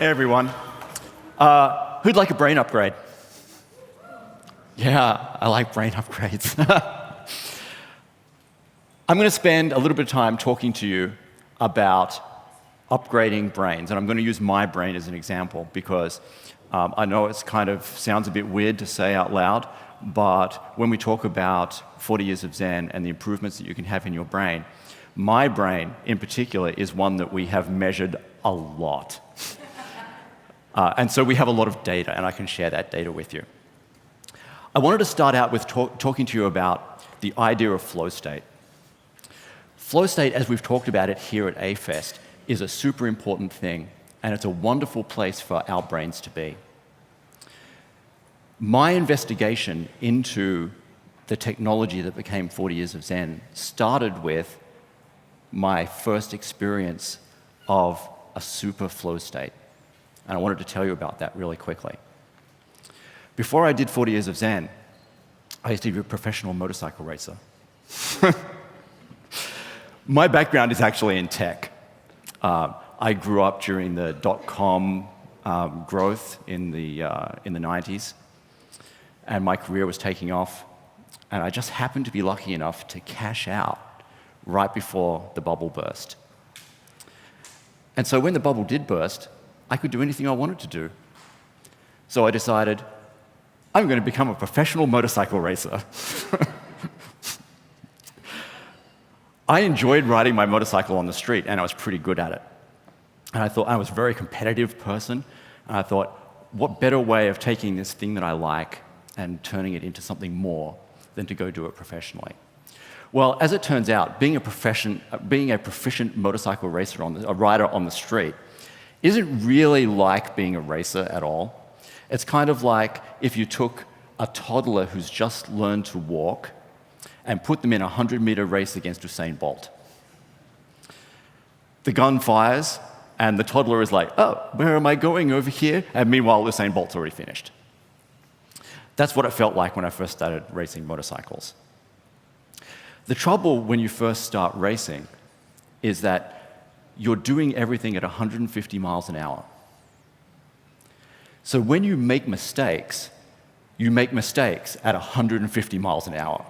Hey everyone. Who'd like a brain upgrade? Yeah, I like brain upgrades. I'm going to spend a little bit of time talking to you about upgrading brains, and I'm going to use my brain as an example because I know it's kind of sounds a bit weird to say out loud, but when we talk about 40 years of Zen and the improvements that you can have in your brain, my brain in particular is one that we have measured a lot. And so we have a lot of data, and I can share that data with you. I wanted to start out with talking to you about the idea of flow state. Flow state, as we've talked about it here at A-Fest, is a super important thing, and it's a wonderful place for our brains to be. My investigation into the technology that became 40 years of Zen started with my first experience of a super flow state. And I wanted to tell you about that really quickly. Before I did 40 years of Zen, I used to be a professional motorcycle racer. My background is actually in tech. I grew up during the dot-com growth in the 90s, and my career was taking off, and I just happened to be lucky enough to cash out right before the bubble burst. And so when the bubble did burst, I could do anything I wanted to do. So I decided, I'm going to become a professional motorcycle racer. I enjoyed riding my motorcycle on the street, and I was pretty good at it. And I thought I was a very competitive person, and I thought, what better way of taking this thing that I like and turning it into something more than to go do it professionally? Well, as it turns out, being a proficient motorcycle racer, a rider on the street, isn't really like being a racer at all. It's kind of like if you took a toddler who's just learned to walk and put them in a 100-meter race against Usain Bolt. The gun fires, and the toddler is like, oh, where am I going over here? And meanwhile, Usain Bolt's already finished. That's what it felt like when I first started racing motorcycles. The trouble when you first start racing is that you're doing everything at 150 miles an hour. So when you make mistakes at 150 miles an hour,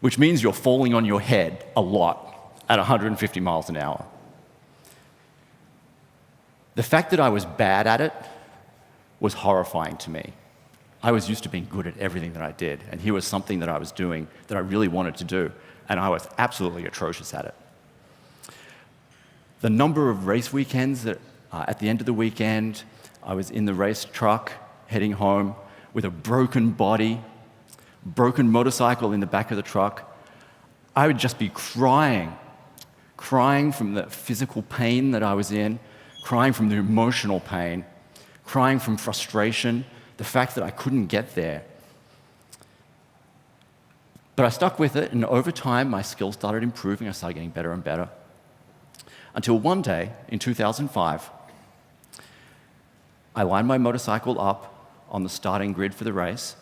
which means you're falling on your head a lot at 150 miles an hour. The fact that I was bad at it was horrifying to me. I was used to being good at everything that I did, and here was something that I was doing that I really wanted to do, and I was absolutely atrocious at it. The number of race weekends that at the end of the weekend, I was in the race truck heading home with a broken body, broken motorcycle in the back of the truck. I would just be crying from the physical pain that I was in, crying from the emotional pain, crying from frustration, the fact that I couldn't get there. But I stuck with it, and over time, my skills started improving. I started getting better and better. Until one day, in 2005, I lined my motorcycle up on the starting grid for the race.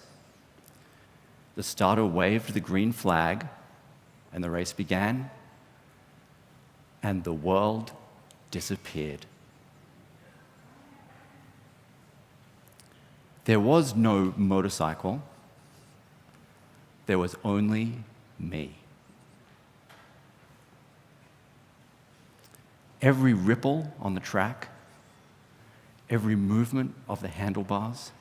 The starter waved the green flag, and the race began, and the world disappeared. There was no motorcycle. There was only me. Every ripple on the track, every movement of the handlebars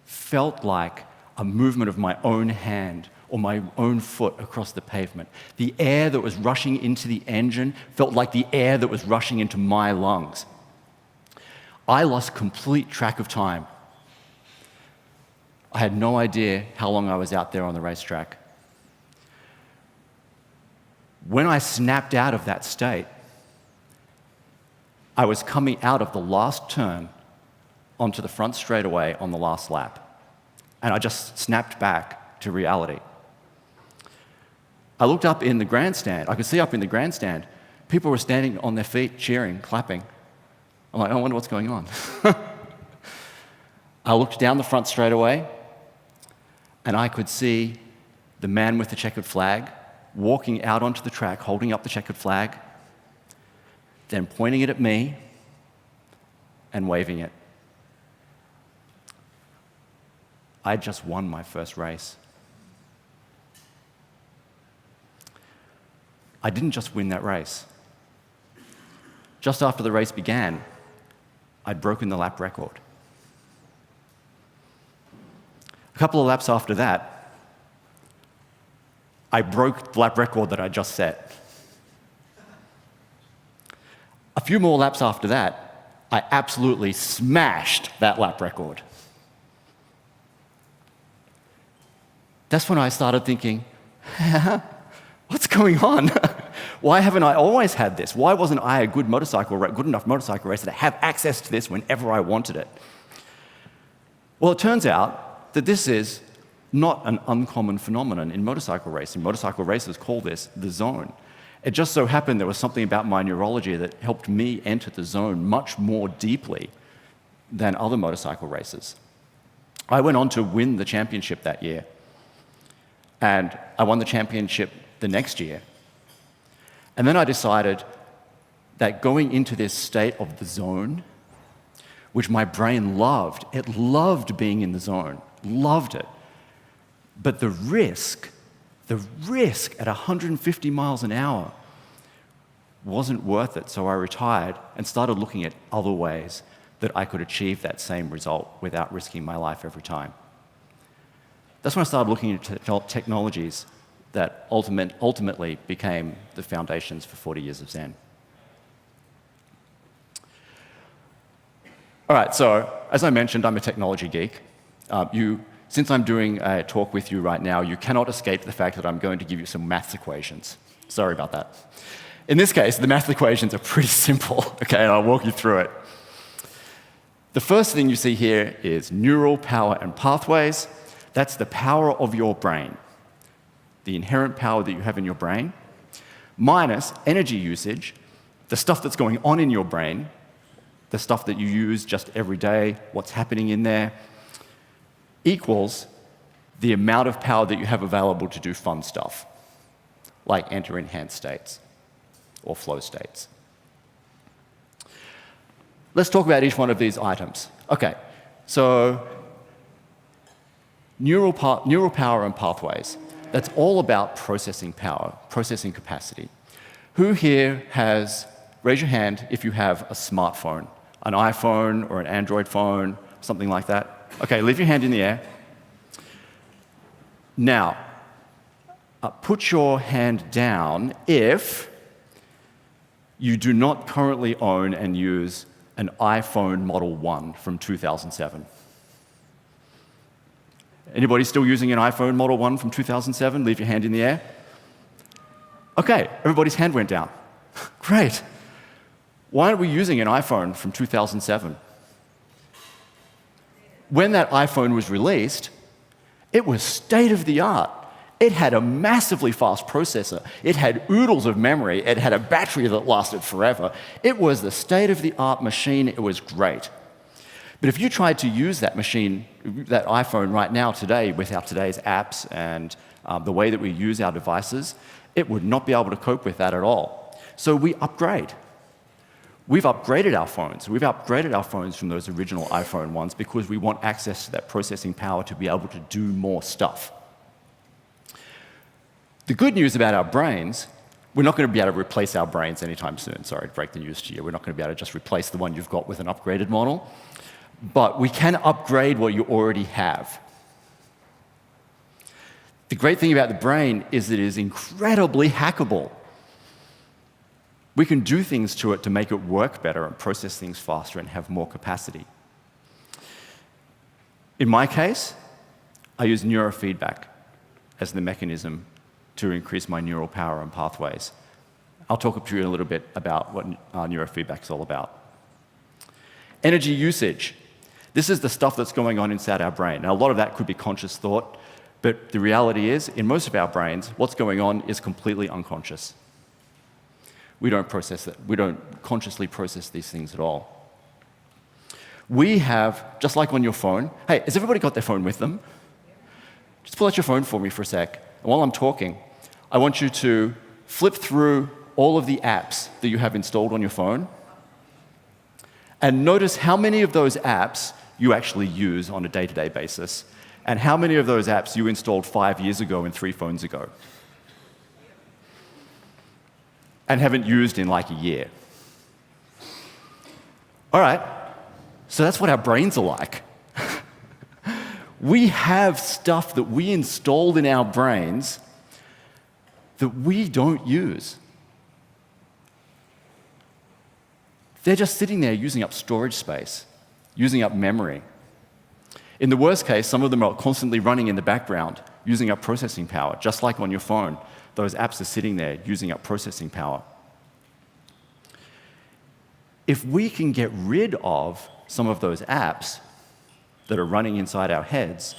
felt like a movement of my own hand or my own foot across the pavement. The air that was rushing into the engine felt like the air that was rushing into my lungs. I lost complete track of time. I had no idea how long I was out there on the racetrack. When I snapped out of that state, I was coming out of the last turn onto the front straightaway on the last lap. And I just snapped back to reality. I looked up in the grandstand. I could see up in the grandstand, people were standing on their feet, cheering, clapping. I'm like, I wonder what's going on. I looked down the front straightaway, and I could see the man with the checkered flag walking out onto the track, holding up the checkered flag, then pointing it at me, and waving it. I just won my first race. I didn't just win that race. Just after the race began, I'd broken the lap record. A couple of laps after that, I broke the lap record that I just set. A few more laps after that, I absolutely smashed that lap record. That's when I started thinking, what's going on? Why haven't I always had this? Why wasn't I a good enough motorcycle racer to have access to this whenever I wanted it? Well, it turns out that this is not an uncommon phenomenon in motorcycle racing. Motorcycle racers call this the zone. It just so happened there was something about my neurology that helped me enter the zone much more deeply than other motorcycle racers. I went on to win the championship that year, and I won the championship the next year. And then I decided that going into this state of the zone, which my brain loved, it loved being in the zone, loved it. But the risk at 150 miles an hour wasn't worth it, so I retired and started looking at other ways that I could achieve that same result without risking my life every time. That's when I started looking at technologies that ultimately became the foundations for 40 years of Zen. All right, so as I mentioned, I'm a technology geek. Since I'm doing a talk with you right now, you cannot escape the fact that I'm going to give you some maths equations. Sorry about that. In this case, the math equations are pretty simple, okay, and I'll walk you through it. The first thing you see here is neural power and pathways. That's the power of your brain, the inherent power that you have in your brain, minus energy usage, the stuff that's going on in your brain, the stuff that you use just every day, what's happening in there, equals the amount of power that you have available to do fun stuff, like enter enhanced states or flow states. Let's talk about each one of these items. Okay, so neural power and pathways. That's all about processing power, processing capacity. Who here raise your hand if you have a smartphone, an iPhone or an Android phone, something like that? Okay, leave your hand in the air. Now, put your hand down if you do not currently own and use an iPhone Model 1 from 2007. Anybody still using an iPhone Model 1 from 2007? Leave your hand in the air. Okay, everybody's hand went down. Great. Why aren't we using an iPhone from 2007? When that iPhone was released, it was state-of-the-art. It had a massively fast processor. It had oodles of memory. It had a battery that lasted forever. It was the state-of-the-art machine. It was great. But if you tried to use that machine, that iPhone right now, today, without today's apps and the way that we use our devices, it would not be able to cope with that at all. So we upgrade. We've upgraded our phones. We've upgraded our phones from those original iPhone ones because we want access to that processing power to be able to do more stuff. The good news about our brains, we're not going to be able to replace our brains anytime soon. Sorry to break the news to you. We're not going to be able to just replace the one you've got with an upgraded model. But we can upgrade what you already have. The great thing about the brain is it is incredibly hackable. We can do things to it to make it work better and process things faster and have more capacity. In my case, I use neurofeedback as the mechanism to increase my neural power and pathways. I'll talk to you a little bit about what neurofeedback is all about. Energy usage. This is the stuff that's going on inside our brain. Now, a lot of that could be conscious thought, but the reality is, in most of our brains, what's going on is completely unconscious. We don't process it. We don't consciously process these things at all. We have, just like on your phone, hey, has everybody got their phone with them? Just pull out your phone for me for a sec. And while I'm talking, I want you to flip through all of the apps that you have installed on your phone And notice how many of those apps you actually use on a day-to-day basis, and how many of those apps you installed 5 years ago and 3 phones ago, and haven't used in like a year. All right, so that's what our brains are like. We have stuff that we installed in our brains that we don't use. They're just sitting there using up storage space, using up memory. In the worst case, some of them are constantly running in the background, using up processing power, just like on your phone. Those apps are sitting there using up processing power. If we can get rid of some of those apps that are running inside our heads,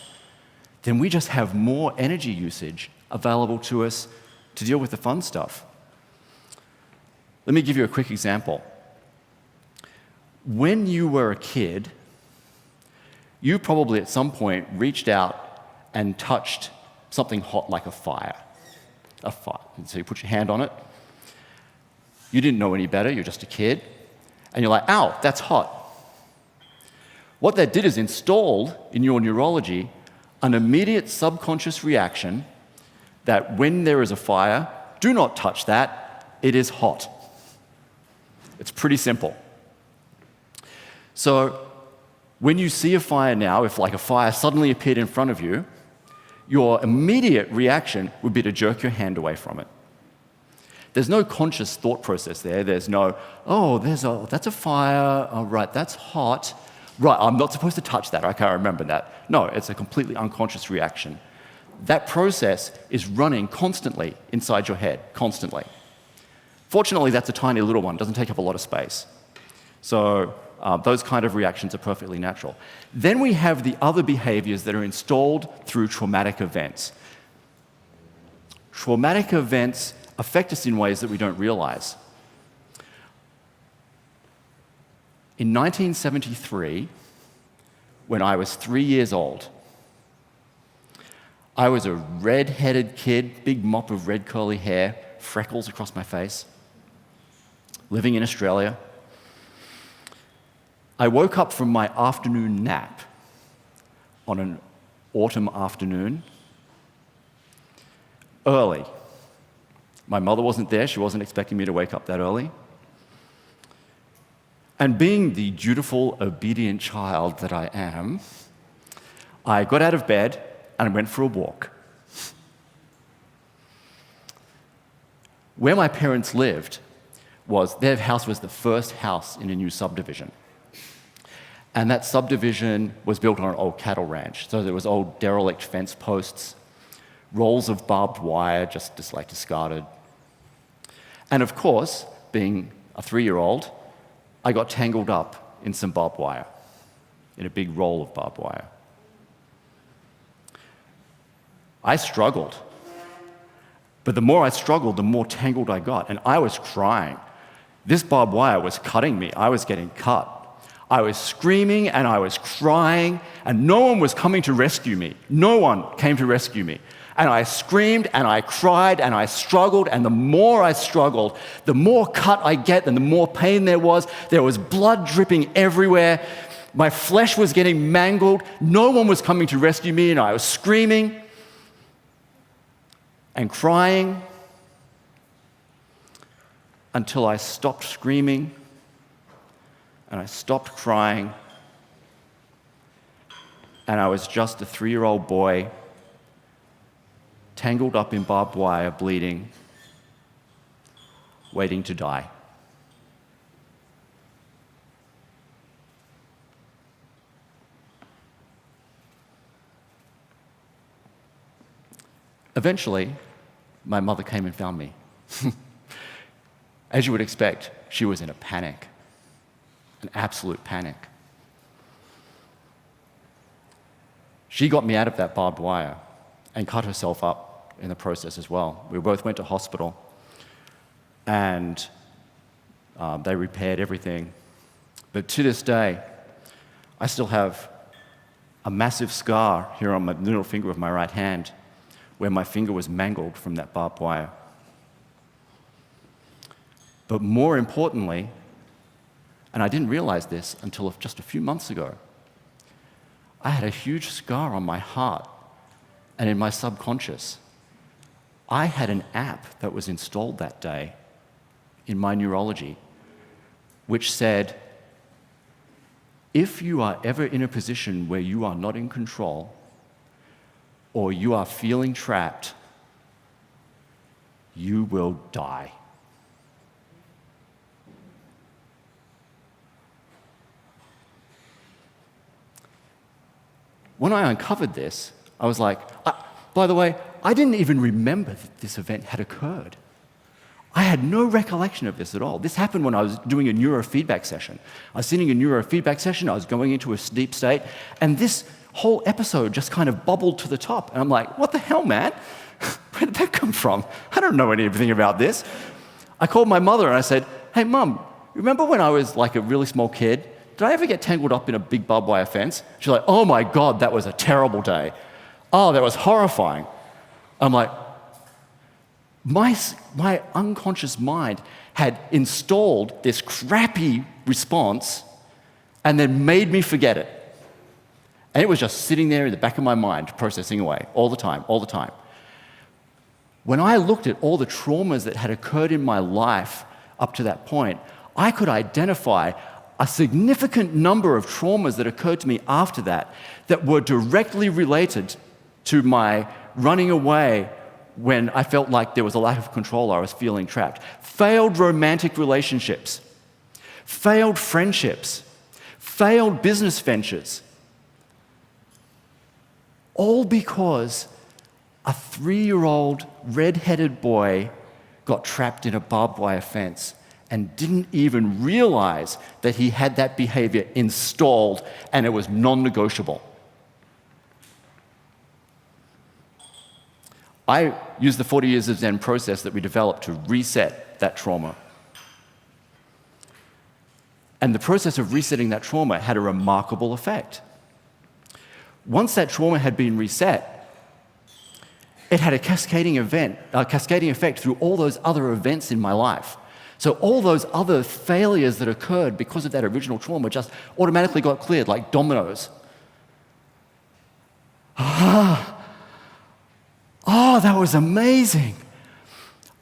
then we just have more energy usage available to us to deal with the fun stuff. Let me give you a quick example. When you were a kid, you probably at some point reached out and touched something hot like a fire. A fire. So you put your hand on it. You didn't know any better, you're just a kid. And you're like, ow, that's hot. What that did is installed in your neurology an immediate subconscious reaction that when there is a fire, do not touch that, it is hot. It's pretty simple. So when you see a fire now, if like a fire suddenly appeared in front of you, your immediate reaction would be to jerk your hand away from it. There's no conscious thought process there. There's no, oh, that's a fire, oh, right, that's hot. Right, I'm not supposed to touch that, I can't remember that. No, it's a completely unconscious reaction. That process is running constantly inside your head, constantly. Fortunately, that's a tiny little one, it doesn't take up a lot of space. So those kind of reactions are perfectly natural. Then we have the other behaviors that are installed through traumatic events. Traumatic events affect us in ways that we don't realize. In 1973, when I was 3 years old, I was a red-headed kid, big mop of red curly hair, freckles across my face, living in Australia. I woke up from my afternoon nap on an autumn afternoon, early. My mother wasn't there, she wasn't expecting me to wake up that early. And being the dutiful, obedient child that I am, I got out of bed and went for a walk. Where my parents lived their house was the first house in a new subdivision. And that subdivision was built on an old cattle ranch. So there was old derelict fence posts, rolls of barbed wire just discarded. And of course, being a 3-year-old, I got tangled up in some barbed wire, in a big roll of barbed wire. I struggled. But the more I struggled, the more tangled I got, and I was crying. This barbed wire was cutting me. I was getting cut. I was screaming and I was crying, and no one was coming to rescue me. No one came to rescue me. And I screamed and I cried and I struggled, and the more I struggled, the more cut I get and the more pain there was. There was blood dripping everywhere. My flesh was getting mangled. No one was coming to rescue me, and I was screaming and crying until I stopped screaming and I stopped crying, and I was just a 3-year-old boy tangled up in barbed wire, bleeding, waiting to die. Eventually, my mother came and found me. As you would expect, she was in a panic, an absolute panic. She got me out of that barbed wire and cut herself up in the process as well. We both went to hospital, and they repaired everything. But to this day, I still have a massive scar here on my middle finger of my right hand where my finger was mangled from that barbed wire. But more importantly, And I didn't realize this until just a few months ago. I had a huge scar on my heart and in my subconscious. I had an app that was installed that day in my neurology, which said, if you are ever in a position where you are not in control or you are feeling trapped, you will die. When I uncovered this, I was like, by the way, I didn't even remember that this event had occurred. I had no recollection of this at all. This happened when I was doing a neurofeedback session. I was sitting in a neurofeedback session, I was going into a deep state, and this whole episode just kind of bubbled to the top. And I'm like, what the hell, man? Where did that come from? I don't know anything about this. I called my mother and I said, hey, Mum, remember when I was like a really small kid? Did I ever get tangled up in a big barbed wire fence? She's like, oh my God, that was a terrible day. Oh, that was horrifying. I'm like, my unconscious mind had installed this crappy response and then made me forget it. And it was just sitting there in the back of my mind, processing away all the time, all the time. When I looked at all the traumas that had occurred in my life up to that point, I could identify a significant number of traumas that occurred to me after that that were directly related to my running away when I felt like there was a lack of control, I was feeling trapped. Failed romantic relationships, failed friendships, failed business ventures. All because a 3-year-old red-headed boy got trapped in a barbed wire fence and didn't even realize that he had that behavior installed and it was non-negotiable. I used the 40 years of Zen process that we developed to reset that trauma. And the process of resetting that trauma had a remarkable effect. Once that trauma had been reset, it had a cascading effect through all those other events in my life. So all those other failures that occurred because of that original trauma just automatically got cleared like dominoes. Oh, that was amazing.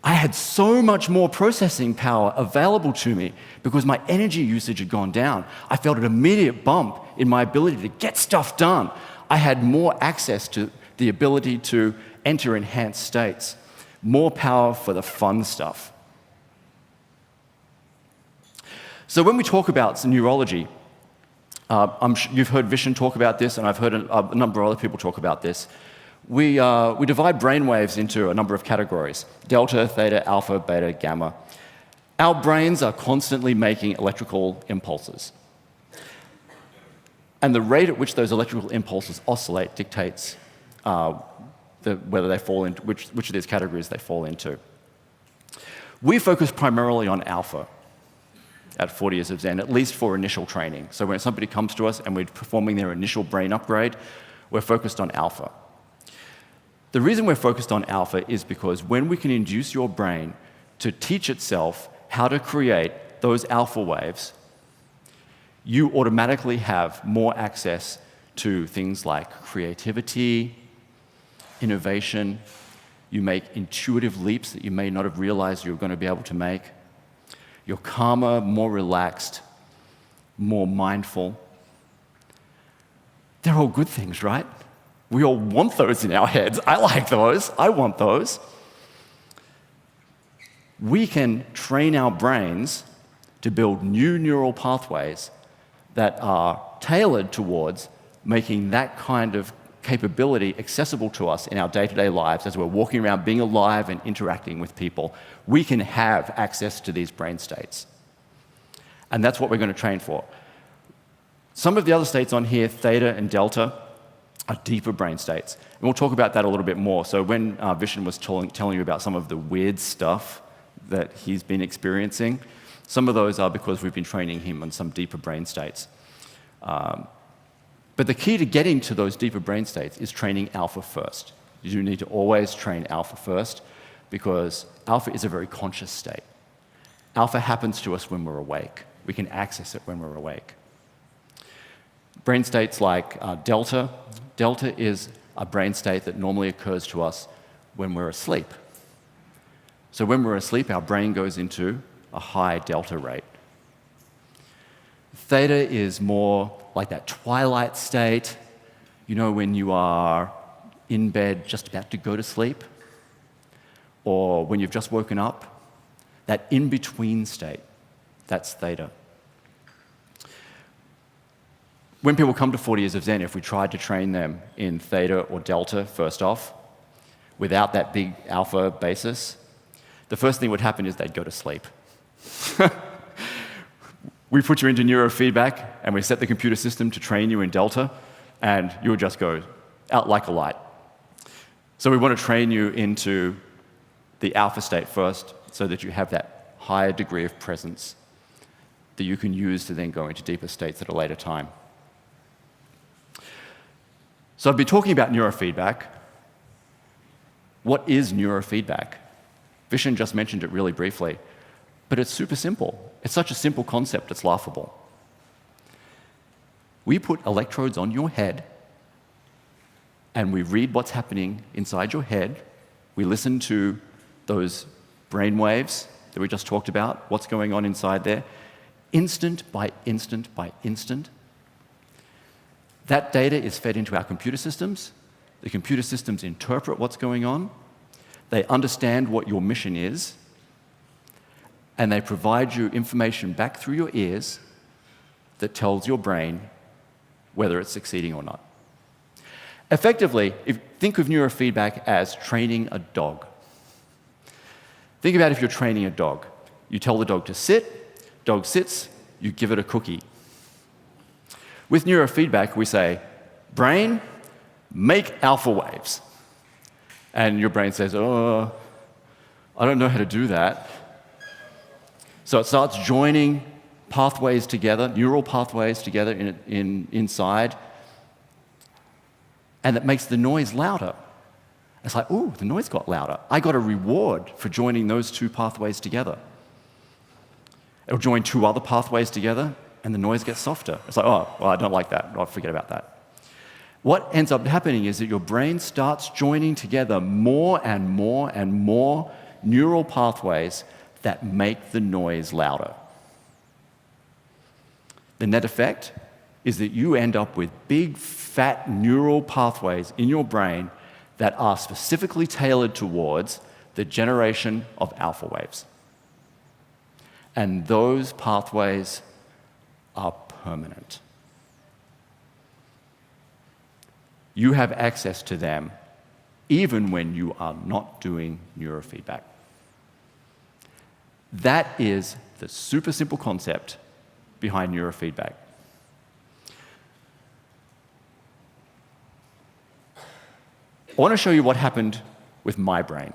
I had so much more processing power available to me because my energy usage had gone down. I felt an immediate bump in my ability to get stuff done. I had more access to the ability to enter enhanced states, more power for the fun stuff. So when we talk about neurology, you've heard Vishen talk about this, and I've heard a number of other people talk about this. We divide brainwaves into a number of categories: delta, theta, alpha, beta, gamma. Our brains are constantly making electrical impulses. And the rate at which those electrical impulses oscillate dictates whether they fall into which of these categories they fall into. We focus primarily on alpha at 40 Years of Zen, at least for initial training. So when somebody comes to us and we're performing their initial brain upgrade, we're focused on alpha. The reason we're focused on alpha is because when we can induce your brain to teach itself how to create those alpha waves, you automatically have more access to things like creativity, innovation. You make intuitive leaps that you may not have realized you were going to be able to make. You're calmer, more relaxed, more mindful. They're all good things, right? We all want those in our heads. I like those. I want those. We can train our brains to build new neural pathways that are tailored towards making that kind of capability accessible to us in our day-to-day lives as we're walking around being alive and interacting with people. We can have access to these brain states. And that's what we're going to train for. Some of the other states on here, theta and delta, are deeper brain states. And we'll talk about that a little bit more. So when Vishen was telling you about some of the weird stuff that he's been experiencing, some of those are because we've been training him on some deeper brain states. But the key to getting to those deeper brain states is training alpha first. You need to always train alpha first because alpha is a very conscious state. Alpha happens to us when we're awake. we can access it when we're awake. Brain states like delta. Delta is a brain state that normally occurs to us when we're asleep. So when we're asleep, our brain goes into a high delta rate. Theta is more like that twilight state, when you are in bed just about to go to sleep, or when you've just woken up. That in-between state, that's theta. When people come to 40 years of Zen, if we tried to train them in theta or delta first off, without that big alpha basis, the first thing that would happen is they'd go to sleep. We put you into neurofeedback, and we set the computer system to train you in delta, and you would just go out like a light. So we want to train you into the alpha state first, so that you have that higher degree of presence that you can use to then go into deeper states at a later time. So I've been talking about neurofeedback. What is neurofeedback? Vishen just mentioned it really briefly, but it's super simple. It's such a simple concept, it's laughable. We put electrodes on your head, and we read what's happening inside your head. We listen to those brain waves that we just talked about, what's going on inside there, instant by instant by instant. That data is fed into our computer systems. The computer systems interpret what's going on. They understand what your mission is, and they provide you information back through your ears that tells your brain whether it's succeeding or not. Effectively, think of neurofeedback as training a dog. Think about if you're training a dog. You tell the dog to sit, dog sits, you give it a cookie. With neurofeedback, we say, brain, make alpha waves. And your brain says, oh, I don't know how to do that. So it starts joining pathways together, neural pathways together inside, and it makes the noise louder. It's like, ooh, the noise got louder. I got a reward for joining those two pathways together. It'll join two other pathways together, and the noise gets softer. It's like, oh, well, I don't like that. I'll forget about that. What ends up happening is that your brain starts joining together more and more and more neural pathways that make the noise louder. The net effect is that you end up with big, fat neural pathways in your brain that are specifically tailored towards the generation of alpha waves. And those pathways are permanent. You have access to them even when you are not doing neurofeedback. That is the super simple concept behind neurofeedback. I want to show you what happened with my brain.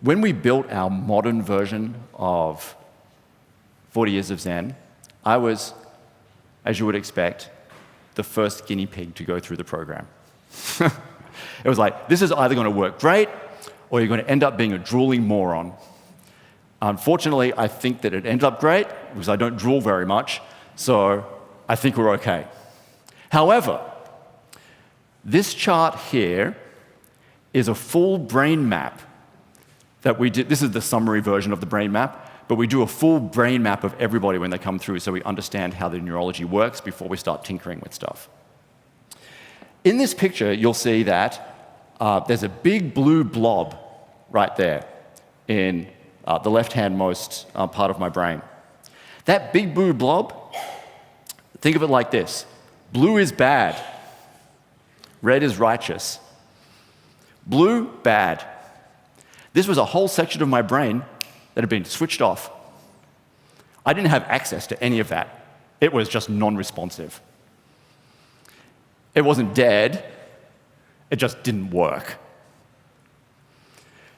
When we built our modern version of 40 Years of Zen, I was, as you would expect, the first guinea pig to go through the program. It was like, this is either going to work great, or you're going to end up being a drooling moron. Unfortunately, I think that it ended up great, because I don't drool very much, so I think we're okay. However, this chart here is a full brain map that we did. This is the summary version of the brain map, but we do a full brain map of everybody when they come through so we understand how the neurology works before we start tinkering with stuff. In this picture, you'll see that there's a big blue blob right there in the left-hand-most part of my brain. That big blue blob, think of it like this. Blue is bad. Red is righteous. Blue, bad. This was a whole section of my brain that had been switched off. I didn't have access to any of that. It was just non-responsive. It wasn't dead. It just didn't work.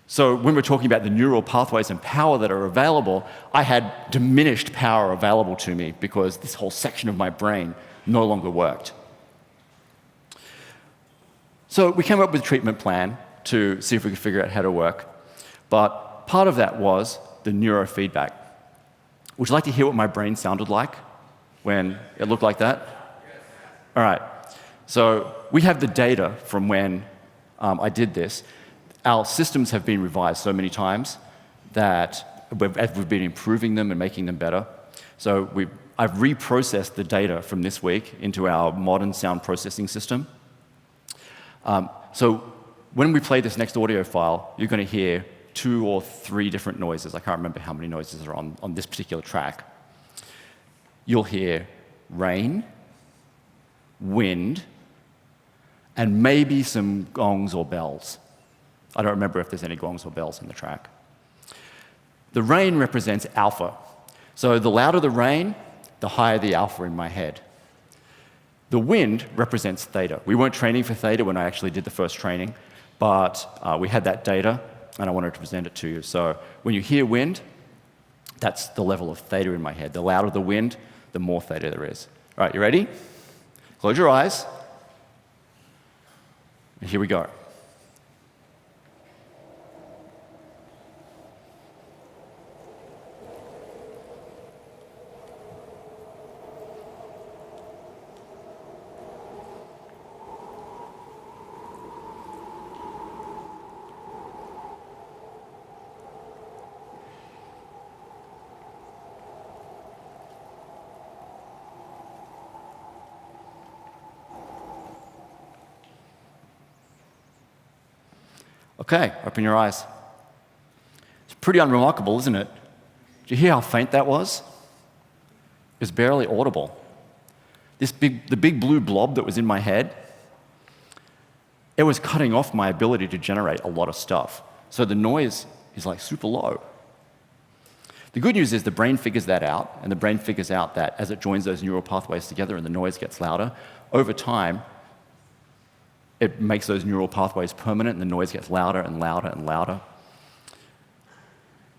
So when we're talking about the neural pathways and power that are available, I had diminished power available to me because this whole section of my brain no longer worked. So we came up with a treatment plan to see if we could figure out how to work. But part of that was the neurofeedback. Would you like to hear what my brain sounded like when it looked like that? All right. So we have the data from when I did this. Our systems have been revised so many times that we've been improving them and making them better. So I've reprocessed the data from this week into our modern sound processing system. So when we play this next audio file, you're going to hear 2 or 3 different noises. I can't remember how many noises are on this particular track. You'll hear rain, wind, and maybe some gongs or bells. I don't remember if there's any gongs or bells in the track. The rain represents alpha. So the louder the rain, the higher the alpha in my head. The wind represents theta. We weren't training for theta when I actually did the first training, but we had that data, and I wanted to present it to you. So when you hear wind, that's the level of theta in my head. The louder the wind, the more theta there is. All right, you ready? Close your eyes. And here we go. Okay, open your eyes. It's pretty unremarkable, isn't it? Did you hear how faint that was? It was barely audible. The big blue blob that was in my head, it was cutting off my ability to generate a lot of stuff. So the noise is like super low. The good news is the brain figures that out, and the brain figures out that as it joins those neural pathways together and the noise gets louder, over time, it makes those neural pathways permanent and the noise gets louder and louder and louder.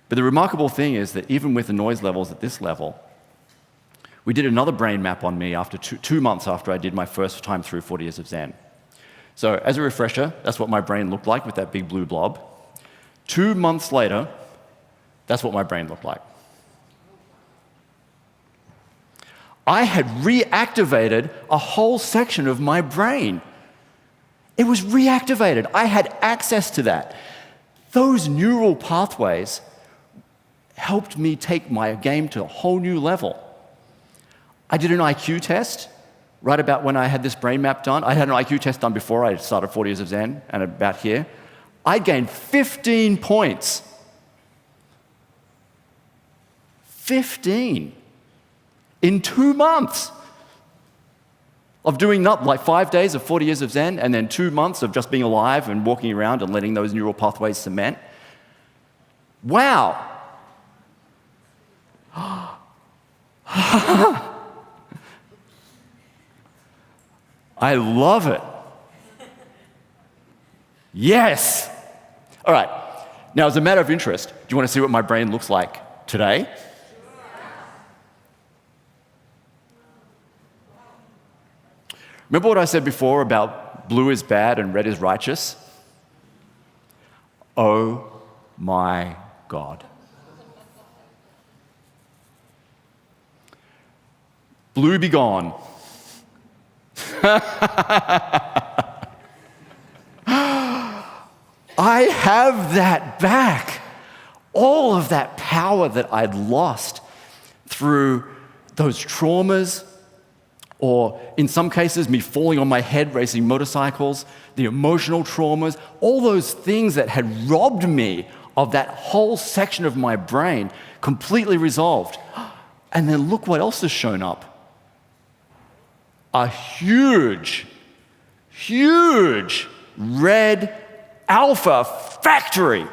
But the remarkable thing is that even with the noise levels at this level, we did another brain map on me after 2 months after I did my first time through 40 Years of Zen. So as a refresher, that's what my brain looked like with that big blue blob. 2 months later, that's what my brain looked like. I had reactivated a whole section of my brain. It was reactivated. I had access to that. Those neural pathways helped me take my game to a whole new level. I did an IQ test right about when I had this brain map done. I had an IQ test done before I started 40 Years of Zen, and about here. I gained 15 points. 15 in 2 months. Of doing not like 5 days of 40 Years of Zen and then 2 months of just being alive and walking around and letting those neural pathways cement. Wow. I love it. Yes. All right. Now, as a matter of interest, do you want to see what my brain looks like today? Remember what I said before about blue is bad and red is righteous? Oh my God. Blue be gone. I have that back. All of that power that I'd lost through those traumas, or in some cases, me falling on my head racing motorcycles, the emotional traumas, all those things that had robbed me of that whole section of my brain, completely resolved. And then look what else has shown up. A huge, huge red alpha factory.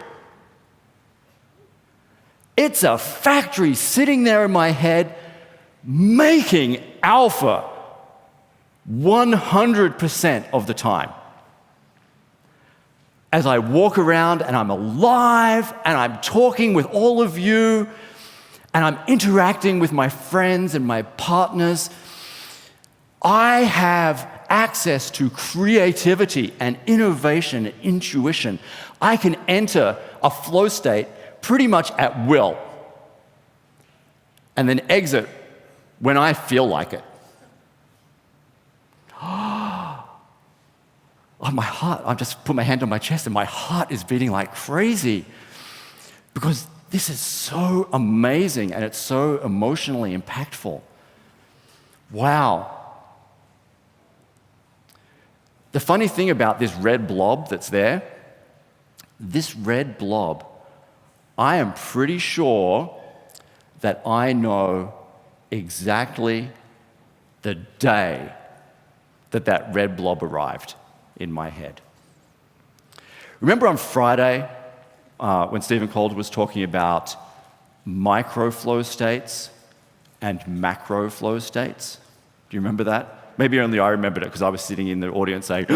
It's a factory sitting there in my head making alpha 100% of the time. As I walk around and I'm alive and I'm talking with all of you and I'm interacting with my friends and my partners, I have access to creativity and innovation and intuition. I can enter a flow state pretty much at will. and then exit when I feel like it. Oh, my heart, I just put my hand on my chest and my heart is beating like crazy because this is so amazing and it's so emotionally impactful. Wow. The funny thing about this red blob that's there, this red blob, I am pretty sure that I know exactly the day that that red blob arrived in my head. Remember on Friday when Stephen Cold was talking about micro flow states and macro flow states? Do you remember that? Maybe only I remembered it because I was sitting in the audience saying,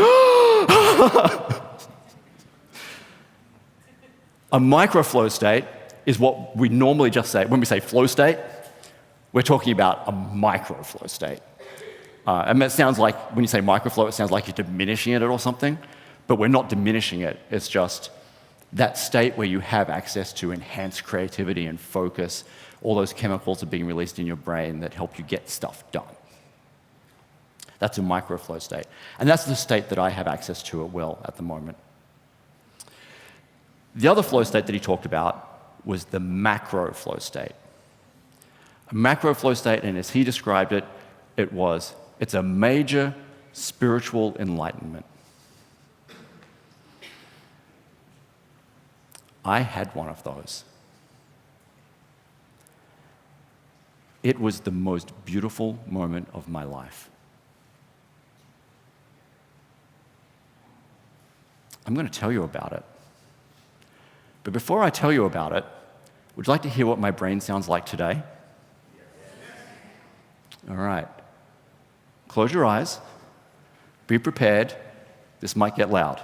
a micro flow state is what we normally just say. When we say flow state, we're talking about a micro flow state. And it sounds like, when you say microflow, it sounds like you're diminishing it or something, but we're not diminishing it. It's just that state where you have access to enhanced creativity and focus. All those chemicals are being released in your brain that help you get stuff done. That's a microflow state. And that's the state that I have access to at will at the moment. The other flow state that he talked about was the macro flow state. A macro flow state, and as he described it, it's a major spiritual enlightenment. I had one of those. It was the most beautiful moment of my life. I'm going to tell you about it. But before I tell you about it, would you like to hear what my brain sounds like today? All right. Close your eyes. Be prepared. This might get loud.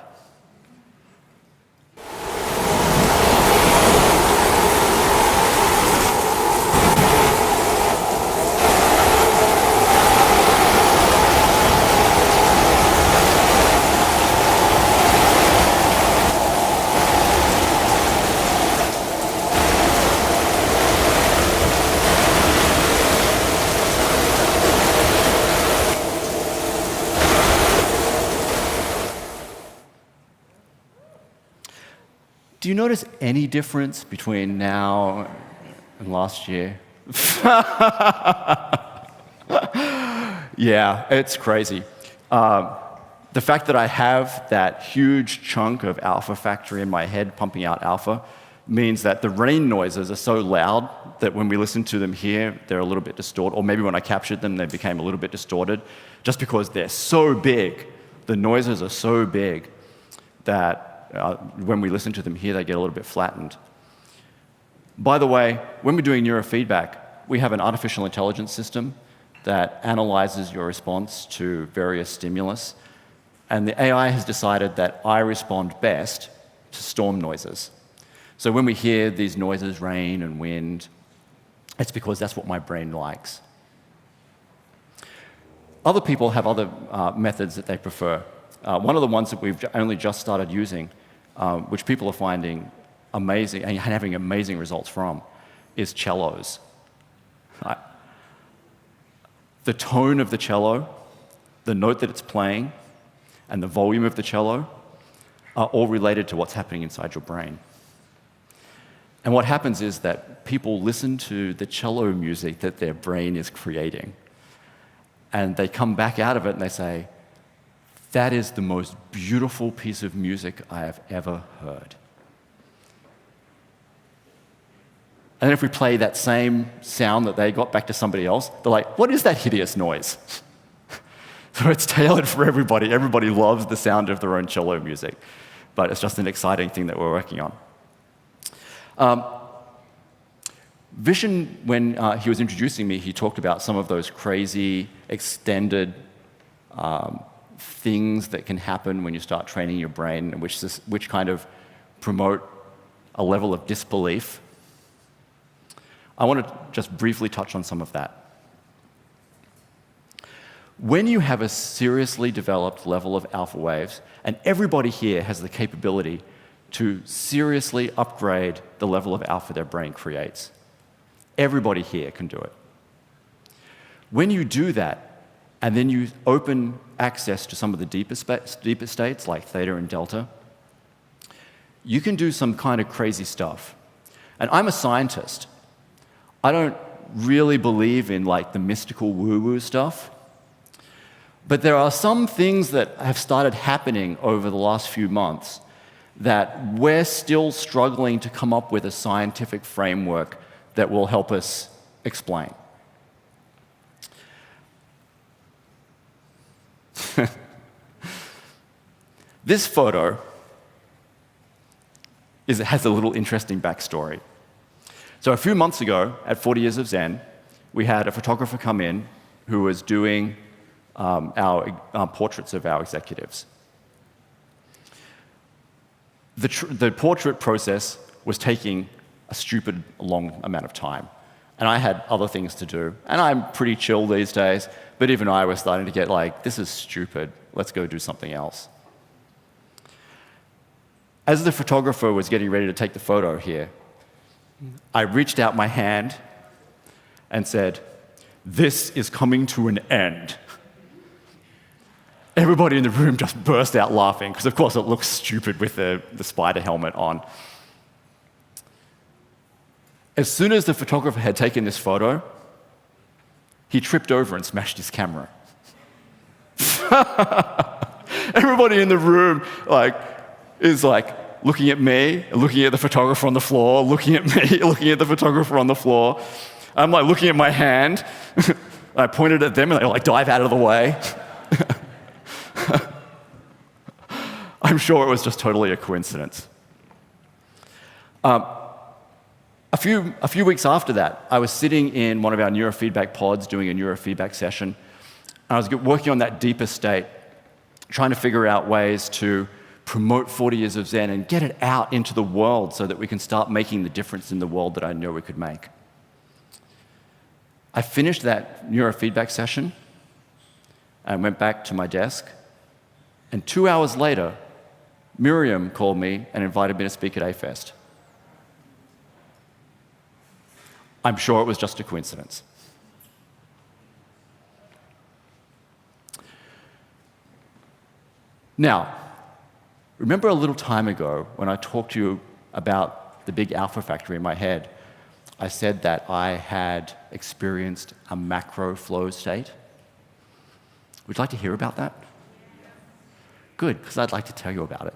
Do you notice any difference between now and last year? Yeah, it's crazy. The fact that I have that huge chunk of alpha factory in my head pumping out alpha means that the rain noises are so loud that when we listen to them here, they're a little bit distorted, or maybe when I captured them, they became a little bit distorted, just because they're so big. The noises are so big that when we listen to them here, they get a little bit flattened. By the way, when we're doing neurofeedback, we have an artificial intelligence system that analyzes your response to various stimulus, and the AI has decided that I respond best to storm noises. So when we hear these noises, rain and wind, it's because that's what my brain likes. Other people have other methods that they prefer. One of the ones that we've only just started using, which people are finding amazing and having amazing results from, is cellos. The tone of the cello, the note that it's playing, and the volume of the cello are all related to what's happening inside your brain. And what happens is that people listen to the cello music that their brain is creating, and they come back out of it and they say, that is the most beautiful piece of music I have ever heard. And then if we play that same sound that they got back to somebody else, they're like, what is that hideous noise? So it's tailored for everybody. Everybody loves the sound of their own cello music. But it's just an exciting thing that we're working on. Vishen, when he was introducing me, he talked about some of those crazy, extended things that can happen when you start training your brain, which kind of promote a level of disbelief. I want to just briefly touch on some of that. When you have a seriously developed level of alpha waves, and everybody here has the capability to seriously upgrade the level of alpha their brain creates. Everybody here can do it. When you do that, and then you open access to some of the deeper states, like theta and delta, you can do some kind of crazy stuff. And I'm a scientist. I don't really believe in like the mystical woo-woo stuff. But there are some things that have started happening over the last few months that we're still struggling to come up with a scientific framework that will help us explain. This photo has a little interesting backstory. So a few months ago, at 40 Years of Zen, we had a photographer come in who was doing our portraits of our executives. The portrait process was taking a stupid long amount of time. And I had other things to do. And I'm pretty chill these days, but even I was starting to get like, this is stupid, let's go do something else. As the photographer was getting ready to take the photo here, I reached out my hand and said, "This is coming to an end." Everybody in the room just burst out laughing, because of course it looks stupid with the spider helmet on. As soon as the photographer had taken this photo, he tripped over and smashed his camera. Everybody in the room is looking at me, looking at the photographer on the floor, looking at me, looking at the photographer on the floor. I'm looking at my hand. I pointed at them and they dive out of the way. I'm sure it was just totally a coincidence. A few weeks after that, I was sitting in one of our neurofeedback pods doing a neurofeedback session. I was working on that deeper state, trying to figure out ways to promote 40 Years of Zen and get it out into the world so that we can start making the difference in the world that I know we could make. I finished that neurofeedback session and went back to my desk. And 2 hours later, Miriam called me and invited me to speak at A-Fest. I'm sure it was just a coincidence. Now, remember a little time ago when I talked to you about the big alpha factory in my head? I said that I had experienced a macro flow state. Would you like to hear about that? Good, because I'd like to tell you about it.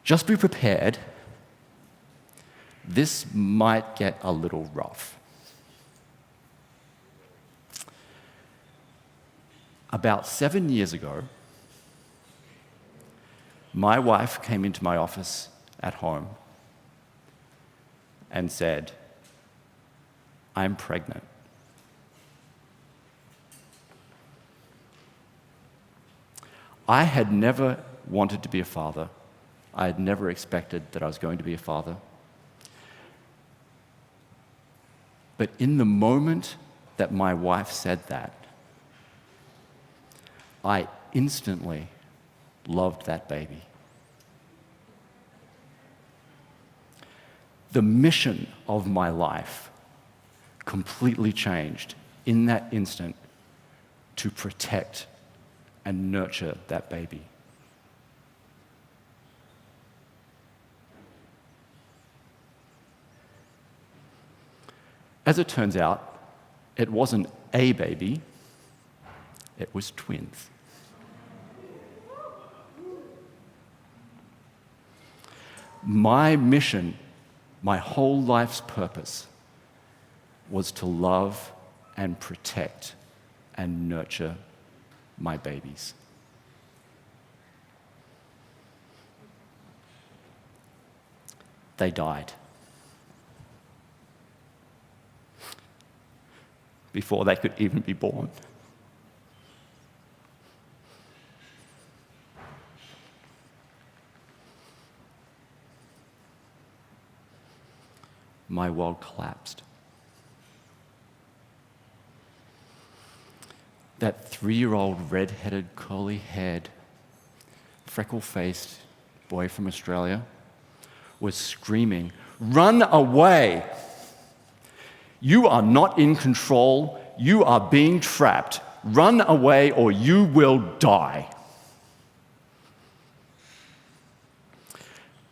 Just be prepared. This might get a little rough. About 7 years ago, my wife came into my office at home and said, "I'm pregnant." I had never wanted to be a father. I had never expected that I was going to be a father. But in the moment that my wife said that, I instantly loved that baby. The mission of my life completely changed in that instant to protect and nurture that baby. As it turns out, it wasn't a baby, it was twins. My mission, my whole life's purpose, was to love and protect and nurture my babies. They died before they could even be born. My world collapsed. That 3-year-old red-headed, curly-haired, freckle-faced boy from Australia was screaming, Run away. You are not in control. You are being trapped. Run away or you will die.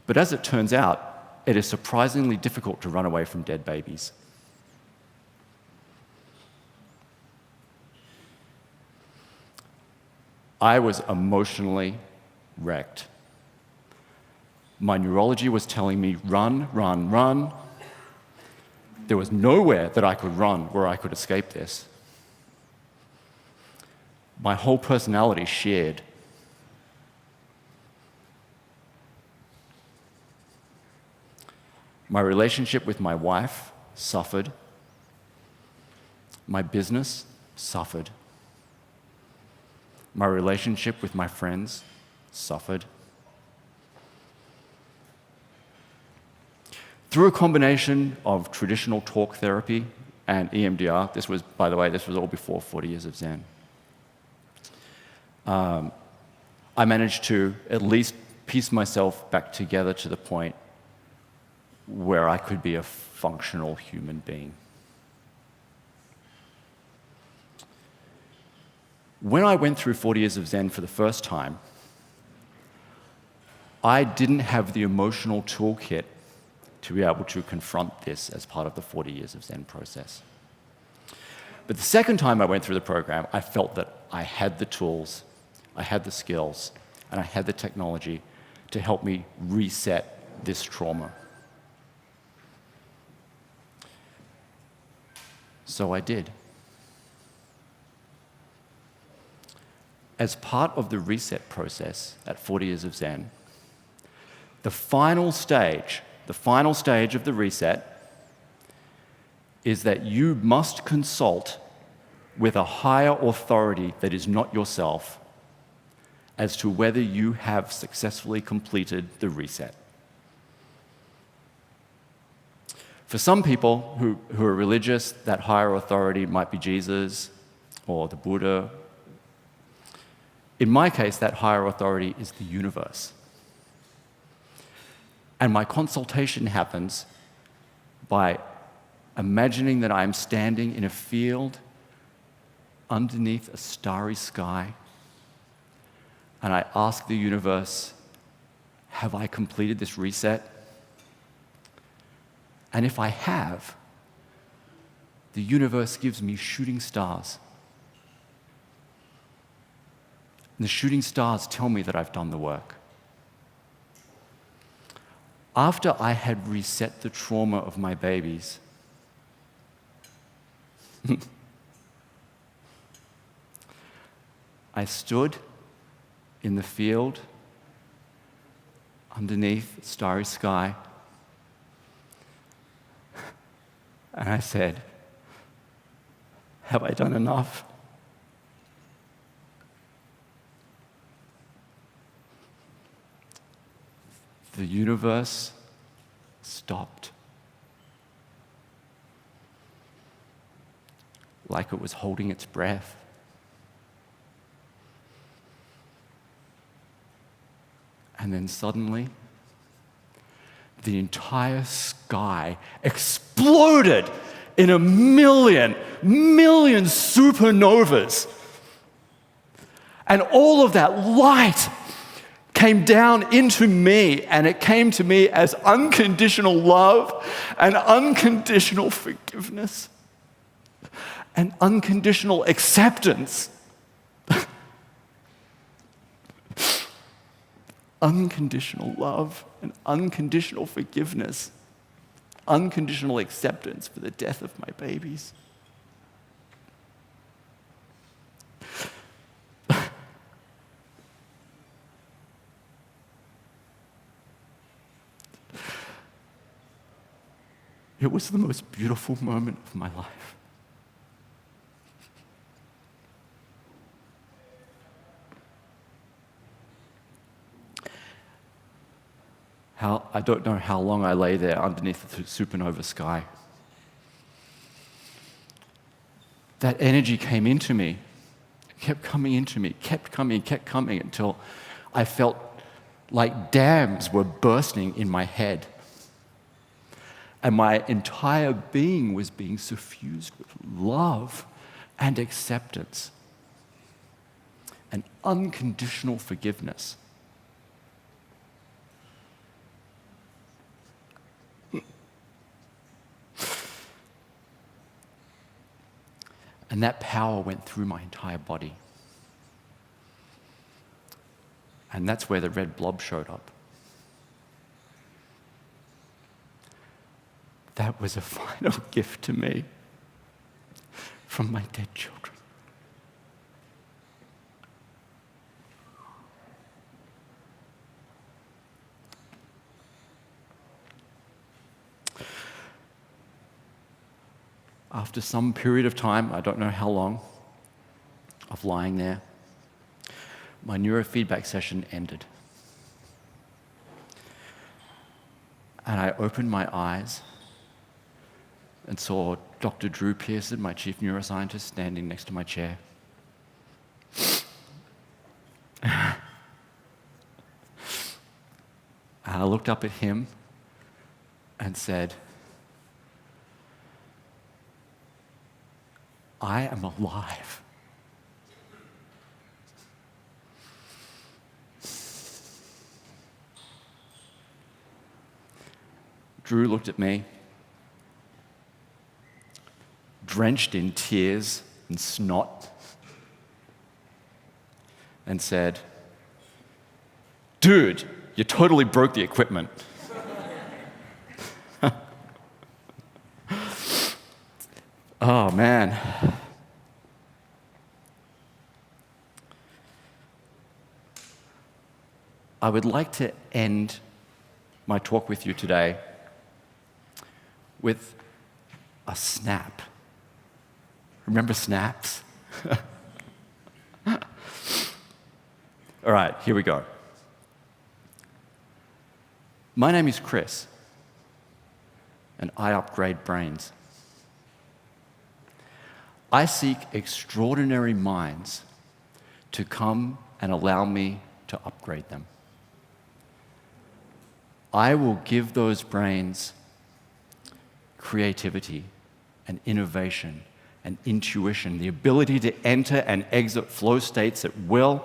But as it turns out, it is surprisingly difficult to run away from dead babies. I was emotionally wrecked. My neurology was telling me, run, run, run. There was nowhere that I could run where I could escape this. My whole personality shared. My relationship with my wife suffered. My business suffered. My relationship with my friends suffered. Through a combination of traditional talk therapy and EMDR, this was all before 40 years of Zen, I managed to at least piece myself back together to the point where I could be a functional human being. When I went through 40 years of Zen for the first time, I didn't have the emotional toolkit to be able to confront this as part of the 40 years of Zen process. But the second time I went through the program, I felt that I had the tools, I had the skills, and I had the technology to help me reset this trauma. So I did. As part of the reset process at 40 years of Zen, the final stage of the reset is that you must consult with a higher authority that is not yourself as to whether you have successfully completed the reset. For some people who are religious, that higher authority might be Jesus or the Buddha. In my case, that higher authority is the universe. And my consultation happens by imagining that I am standing in a field underneath a starry sky, and I ask the universe, have I completed this reset? And if I have, the universe gives me shooting stars. And the shooting stars tell me that I've done the work. After I had reset the trauma of my babies, I stood in the field underneath the starry sky, and I said, have I done enough? The universe stopped, like it was holding its breath. And then suddenly, the entire sky exploded in a million supernovas. And all of that light came down into me, and it came to me as unconditional love and unconditional forgiveness and unconditional acceptance. Unconditional love and unconditional forgiveness, unconditional acceptance for the death of my babies. It was the most beautiful moment of my life. I don't know how long I lay there underneath the supernova sky. That energy came into me, kept coming into me, kept coming until I felt like dams were bursting in my head. And my entire being was being suffused with love and acceptance and unconditional forgiveness. And that power went through my entire body. And that's where the red blob showed up. That was a final gift to me from my dead children. After some period of time, I don't know how long, of lying there, my neurofeedback session ended. And I opened my eyes and saw Dr. Drew Pearson, my chief neuroscientist, standing next to my chair. And I looked up at him and said, I am alive. Drew looked at me, drenched in tears and snot, and said, "Dude, you totally broke the equipment." Oh, man. I would like to end my talk with you today with a snap. Remember snaps? All right, here we go. My name is Chris, and I upgrade brains. I seek extraordinary minds to come and allow me to upgrade them. I will give those brains creativity and innovation and intuition, the ability to enter and exit flow states at will.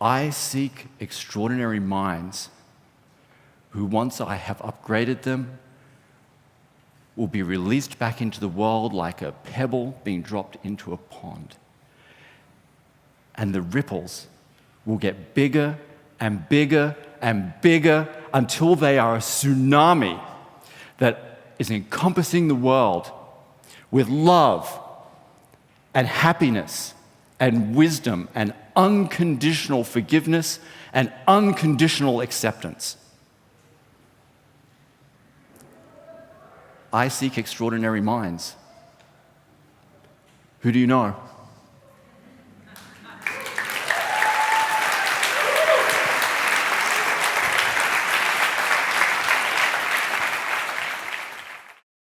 I seek extraordinary minds who, once I have upgraded them, will be released back into the world like a pebble being dropped into a pond. And the ripples will get bigger and bigger and bigger until they are a tsunami that is encompassing the world with love and happiness and wisdom and unconditional forgiveness and unconditional acceptance. I seek extraordinary minds. Who do you know?